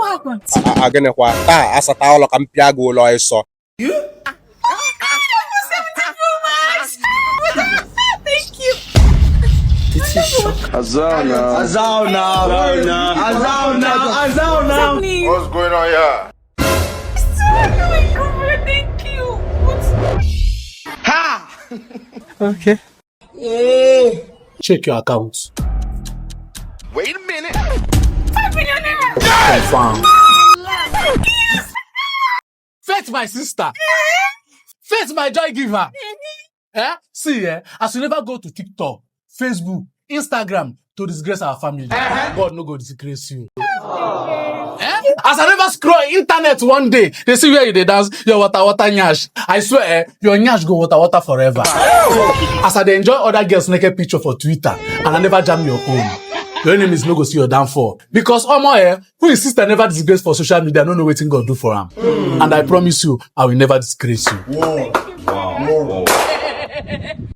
happened? Again, what? As a towel, I'm Piago, lawyer, so. You? 70 Thank you. This is shock. Azana. What's going on here? Thank you. Ha! Okay. Check your account. Wait a minute. 5 million naira. Confirm. Fetch my sister. Fetch my joy giver. See, as you never go to TikTok, Facebook, Instagram to disgrace our family, God no go disgrace you. As I never scroll internet one day, they see where you dey dance, your water nyash. I swear, your nyash go water forever. As I dey enjoy other girls' naked picture for Twitter, and I never jam your own, your enemies no go see your downfall. Because who his sister never disgrace for social media, no know wetin God do for him. And I promise you, I will never disgrace you. Whoa.